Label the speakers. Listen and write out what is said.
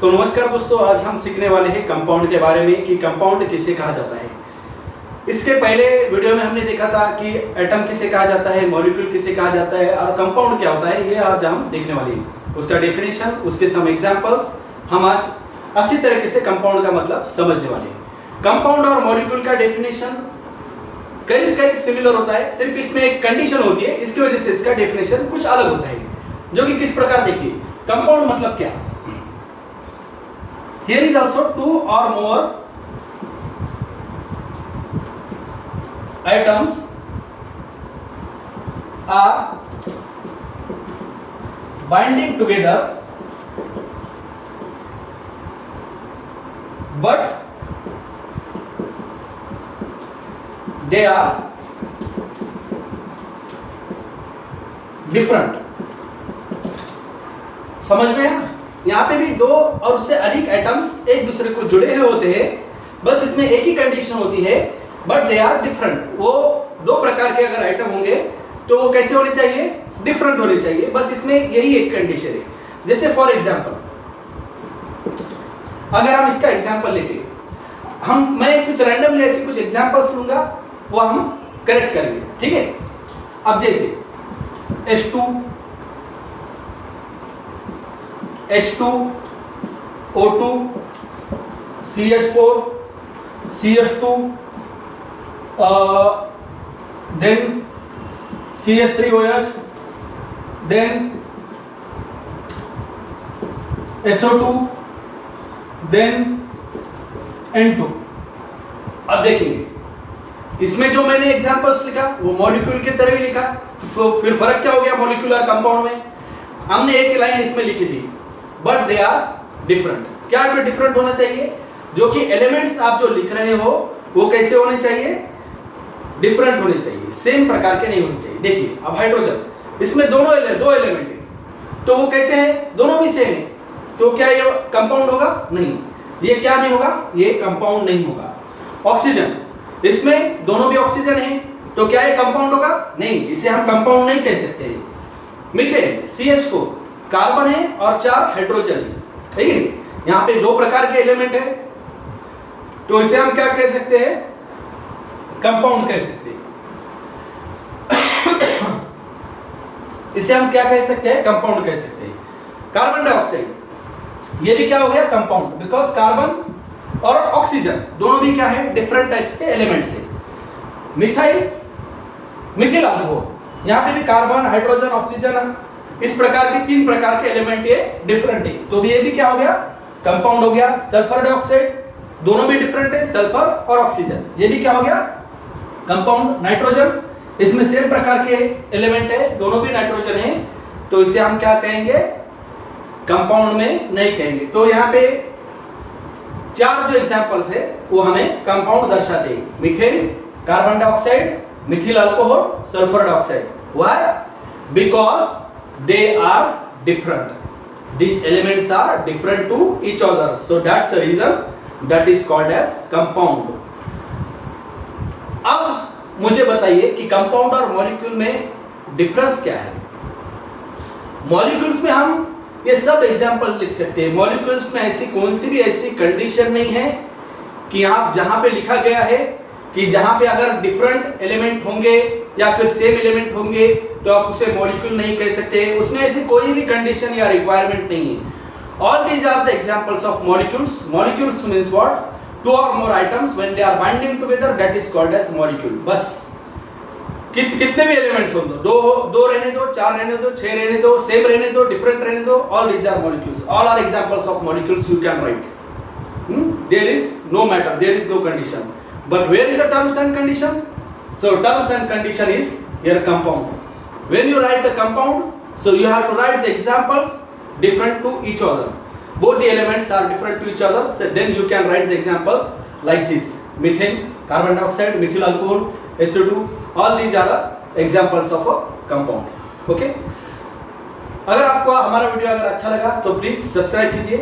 Speaker 1: तो नमस्कार दोस्तों, आज हम सीखने वाले हैं कंपाउंड के बारे में कि कंपाउंड किसे कहा जाता है। इसके पहले वीडियो में हमने देखा था कि एटम किसे कहा जाता है, मॉलिक्यूल किसे कहा जाता है और कंपाउंड क्या होता है। ये आज हम देखने वाले हैं, उसका डेफिनेशन, उसके सम एग्जांपल्स। हम आज अच्छी तरीके से कंपाउंड का मतलब समझने वाले हैं। कंपाउंड और मॉलिक्यूल का डेफिनेशन करीब करीब सिमिलर होता है, सिर्फ इसमें एक कंडीशन होती है, इसकी वजह से इसका डेफिनेशन कुछ अलग होता है। जो कि किस प्रकार, देखिए कंपाउंड मतलब क्या। Here is also two or more atoms are binding together, but they are different। समझ में आया? यहाँ पे भी दो और उससे अधिक एटम्स एक दूसरे को जुड़े हुए होते हैं, बस इसमें एक ही कंडीशन होती है, बट दे आर डिफरेंट। वो दो प्रकार के अगर आइटम होंगे तो वो कैसे होने चाहिए, डिफरेंट होने चाहिए, बस इसमें यही एक कंडीशन है। जैसे फॉर एग्जांपल, अगर हम इसका एग्जांपल लेते, मैं कुछ रैंडमली ऐसे कुछ एग्जांपल्स लूंगा, वो हम करेक्ट करेंगे, ठीक है। अब जैसे H2, O2, CH4, CH2, then CH3OH, then SO2, then N2। अब देखेंगे इसमें जो मैंने एग्जांपल्स लिखा वो मॉलिक्यूल की तरह ही लिखा, तो फिर फर्क क्या हो गया मॉलिक्यूल और कंपाउंड में। हमने एक लाइन इसमें लिखी थी, बट दे आर डिफरेंट। क्या पे डिफरेंट होना चाहिए, जो कि एलिमेंट्स आप जो लिख रहे हो वो कैसे होने चाहिए, डिफरेंट होने चाहिए, सेम प्रकार के नहीं होने चाहिए। देखिए अब हाइड्रोजन, इसमें दो एलिमेंट है, तो वो कैसे है, दोनों भी सेम है, तो क्या ये कंपाउंड होगा? नहीं, ये क्या नहीं होगा, ये कंपाउंड नहीं होगा। ऑक्सीजन, इसमें दोनों भी ऑक्सीजन है, तो क्या ये कंपाउंड होगा? नहीं, इसे हम कंपाउंड नहीं कह सकते। मीथेन, CH4 कार्बन है और 4 हाइड्रोजन है, ठीक है। यहाँ पे दो प्रकार के एलिमेंट है, तो इसे हम क्या कह सकते हैं, कंपाउंड कह सकते हैं। इसे हम क्या कह सकते हैं, कंपाउंड कह सकते हैं। कार्बन डाइऑक्साइड, ये भी क्या हो गया, कंपाउंड, बिकॉज कार्बन और ऑक्सीजन दोनों भी क्या है, डिफरेंट टाइप्स के एलिमेंट्स है। मिथिल अल्कोहल, यहाँ पे भी कार्बन, हाइड्रोजन, ऑक्सीजन, इस प्रकार के 3 प्रकार के एलिमेंट ये डिफरेंट है, तो ये भी क्या हो गया, कंपाउंड हो गया। सल्फर डाइऑक्साइड, दोनों भी डिफरेंट है, सल्फर और ऑक्सीजन, ये भी क्या हो गया, कंपाउंड। नाइट्रोजन, इसमें सेम प्रकार के एलिमेंट है, दोनों भी नाइट्रोजन है, तो इसे हम क्या कहेंगे, कंपाउंड में नहीं कहेंगे। तो यहाँ पे 4 जो एग्जांपल्स है वो हमें कंपाउंड दर्शाते हैं। Methane, carbon dioxide, Mithil alcohol, sulphur dioxide. Why? Because they are different, these elements are different to each other, so that's the reason that is called as compound। अब मुझे बताइए कि कंपाउंड और मॉलिक्यूल में डिफरेंस क्या है। मॉलिक्यूल्स में हम ये सब एग्जांपल लिख सकते हैं। मॉलिक्यूल्स में ऐसी कौन सी भी ऐसी कंडीशन नहीं है कि आप जहां पे लिखा गया है कि जहां पे अगर डिफरेंट एलिमेंट होंगे या फिर सेम एलिमेंट होंगे तो आप उसे मॉलिक्यूल नहीं कह सकते। उसमें ऐसी कोई भी कंडीशन या रिक्वायरमेंट नहीं है। All these are the examples of molecules. Molecules means what, 2 or more atoms when they are binding together, that is called as molecule। बस कितने भी एलिमेंट्स हो, दो रहने दो, 4 रहने दो, 6 रहने दो, सेम रहने दो, डिफरेंट रहने दो, all these are molecules. All are examples of molecules you can write. There is no matter, there is no condition, but where is the terms and condition? So terms and condition is your compound. When you write a compound, so you have to write the examples different to each other. Both the elements are different to each other, so then you can write the examples like this: methane, carbon dioxide, methyl alcohol, SO2, all these are the examples of a compound। Okay? अगर आपको हमारा video अगर अच्छा लगा तो please subscribe कीजिए।